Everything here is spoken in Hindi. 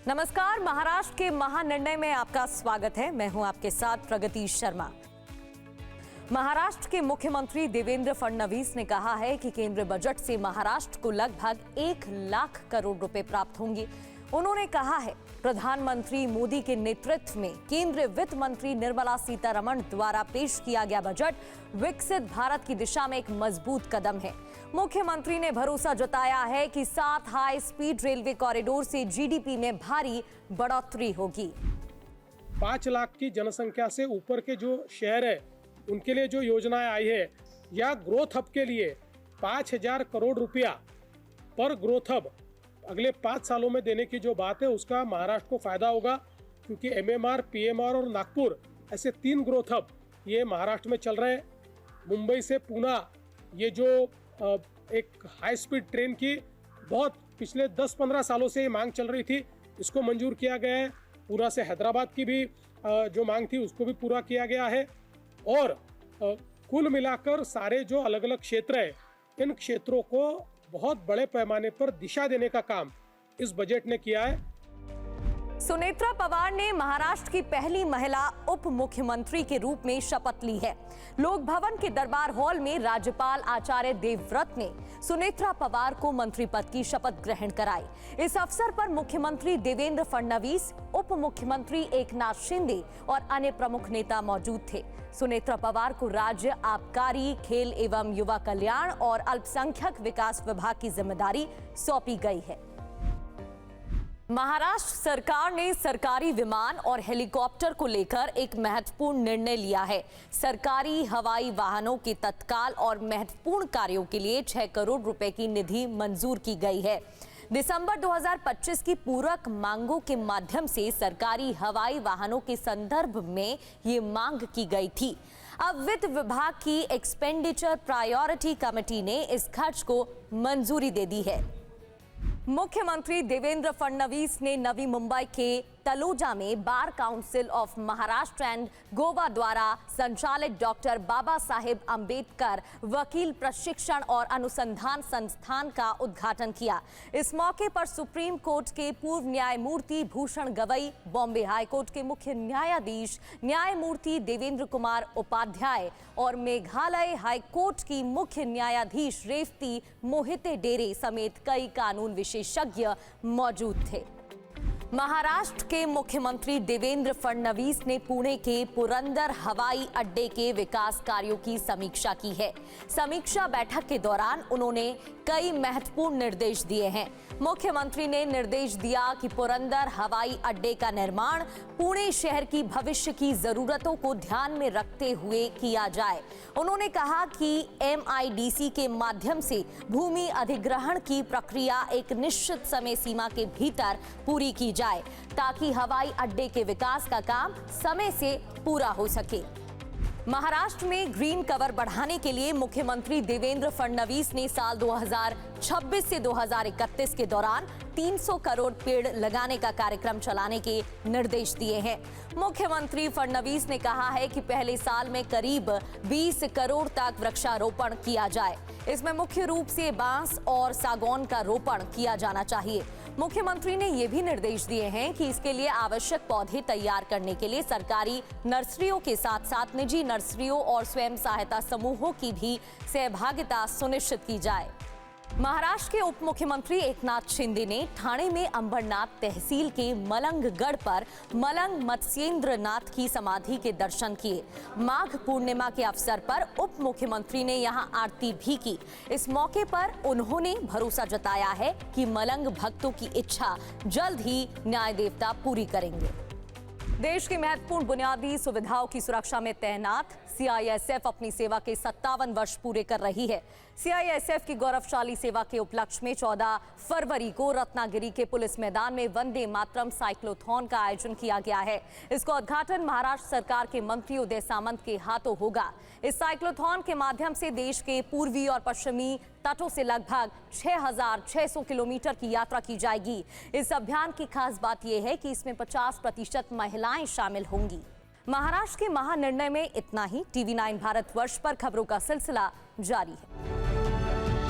नमस्कार, महाराष्ट्र के महानिर्णय में आपका स्वागत है। मैं हूं आपके साथ प्रगति शर्मा। महाराष्ट्र के मुख्यमंत्री देवेंद्र फडणवीस ने कहा है कि केंद्रीय बजट से महाराष्ट्र को लगभग 1 लाख करोड़ रुपए प्राप्त होंगे। उन्होंने कहा है, प्रधानमंत्री मोदी के नेतृत्व में केंद्रीय वित्त मंत्री निर्मला सीतारमण द्वारा पेश किया गया बजट विकसित भारत की दिशा में एक मजबूत कदम है। मुख्यमंत्री ने भरोसा जताया है कि 7 हाई स्पीड रेलवे कॉरिडोर से जीडीपी में भारी बढ़ोतरी होगी। 5 लाख की जनसंख्या से ऊपर के जो शहर है उनके लिए जो योजनाएं आई है, या ग्रोथ हब के लिए 5000 करोड़ रुपया पर ग्रोथ हब अगले 5 सालों में देने की जो बात है, उसका महाराष्ट्र को फायदा होगा, क्योंकि एमएमआर, पीएमआर और नागपुर ऐसे 3 ग्रोथ हब ये महाराष्ट्र में चल रहे हैं। मुंबई से पूना ये जो एक हाई स्पीड ट्रेन की बहुत पिछले 10-15 सालों से ये मांग चल रही थी, इसको मंजूर किया गया है। पूरा से हैदराबाद की भी जो मांग थी उसको भी पूरा किया गया है। और कुल मिलाकर सारे जो अलग अलग क्षेत्र है, इन क्षेत्रों को बहुत बड़े पैमाने पर दिशा देने का काम इस बजट ने किया है। सुनेत्रा पवार ने महाराष्ट्र की पहली महिला उप मुख्यमंत्री के रूप में शपथ ली है। लोक भवन के दरबार हॉल में राज्यपाल आचार्य देवव्रत ने सुनेत्रा पवार को मंत्री पद की शपथ ग्रहण कराई। इस अवसर पर मुख्यमंत्री देवेंद्र फडणवीस, उप मुख्यमंत्री एकनाथ शिंदे और अन्य प्रमुख नेता मौजूद थे। सुनेत्रा पवार को राज्य आबकारी, खेल एवं युवा कल्याण और अल्पसंख्यक विकास विभाग की जिम्मेदारी सौंपी गई है। महाराष्ट्र सरकार ने सरकारी विमान और हेलीकॉप्टर को लेकर एक महत्वपूर्ण निर्णय लिया है। सरकारी हवाई वाहनों के तत्काल और महत्वपूर्ण कार्यों के लिए 6 करोड़ रुपए की निधि मंजूर की गई है। दिसंबर 2025 की पूरक मांगों के माध्यम से सरकारी हवाई वाहनों के संदर्भ में ये मांग की गई थी। अब वित्त विभाग की एक्सपेंडिचर प्रायोरिटी कमेटी ने इस खर्च को मंजूरी दे दी है। मुख्यमंत्री देवेंद्र फडणवीस ने नवी मुंबई के तलोजा में bar council of Maharashtra and Goa द्वारा संचालित डॉक्टर बाबा साहेब अंबेडकर वकील प्रशिक्षण और अनुसंधान संस्थान का उद्घाटन किया। इस मौके पर सुप्रीम कोर्ट के पूर्व न्यायमूर्ति भूषण गवई, बॉम्बे हाईकोर्ट के मुख्य न्यायाधीश न्यायमूर्ति देवेंद्र कुमार उपाध्याय और मेघालय हाईकोर्ट की मुख्य न्यायाधीश रेवती मोहिते डेरे समेत कई कानून विशेषज्ञ मौजूद थे। महाराष्ट्र के मुख्यमंत्री देवेंद्र फडणवीस ने पुणे के पुरंदर हवाई अड्डे के विकास कार्यों की समीक्षा की है। समीक्षा बैठक के दौरान उन्होंने कई महत्वपूर्ण निर्देश दिए हैं। मुख्यमंत्री ने निर्देश दिया कि पुरंदर हवाई अड्डे का निर्माण पुणे शहर की भविष्य की जरूरतों को ध्यान में रखते हुए किया जाए। उन्होंने कहा कि MIDC के माध्यम से भूमि अधिग्रहण की प्रक्रिया एक निश्चित समय सीमा के भीतर पूरी की जाए, ताकि हवाई अड्डे के विकास का काम समय से पूरा हो सके। महाराष्ट्र में ग्रीन कवर बढ़ाने के लिए मुख्यमंत्री देवेंद्र फडणवीस ने साल 2026 से 2031 के दौरान 300 करोड़ पेड़ लगाने का कार्यक्रम चलाने के निर्देश दिए हैं। मुख्यमंत्री फडणवीस ने कहा है कि पहले साल में करीब 20 करोड़ तक वृक्षारोपण किया जाए। इसमें मुख्य रूप से बांस और सागौन का रोपण किया जाना चाहिए। मुख्यमंत्री ने ये भी निर्देश दिए हैं कि इसके लिए आवश्यक पौधे तैयार करने के लिए सरकारी नर्सरियों के साथ साथ निजी नर्सरियों और स्वयं सहायता समूहों की भी सहभागिता सुनिश्चित की जाए। महाराष्ट्र के उप मुख्यमंत्री एकनाथ शिंदे ने ठाणे में अंबरनाथ तहसील के मलंगगढ़ पर मलंग मत्स्येंद्र नाथ की समाधि के दर्शन किए। माघ पूर्णिमा के अवसर पर उप मुख्यमंत्री ने यहां आरती भी की। इस मौके पर उन्होंने भरोसा जताया है कि मलंग भक्तों की इच्छा जल्द ही न्याय देवता पूरी करेंगे। देश की महत्वपूर्ण बुनियादी सुविधाओं की सुरक्षा में तैनात CISF अपनी सेवा के 57 वर्ष पूरे कर रही है। CISF की गौरवशाली सेवा के उपलक्ष्य में 14 फरवरी को रत्नागिरी के पुलिस मैदान में वंदे मातरम साइक्लोथॉन का आयोजन किया गया है। इसका उद्घाटन महाराष्ट्र सरकार के मंत्री उदय सामंत के हाथों होगा। इस साइक्लोथॉन के माध्यम से देश के पूर्वी और पश्चिमी तटों से लगभग 6600 किलोमीटर की यात्रा की जाएगी। इस अभियान की खास बात यह है कि इसमें 50% महिलाएं शामिल होंगी। महाराष्ट्र के महानिर्णय में इतना ही। TV9 भारतवर्ष पर खबरों का सिलसिला जारी है।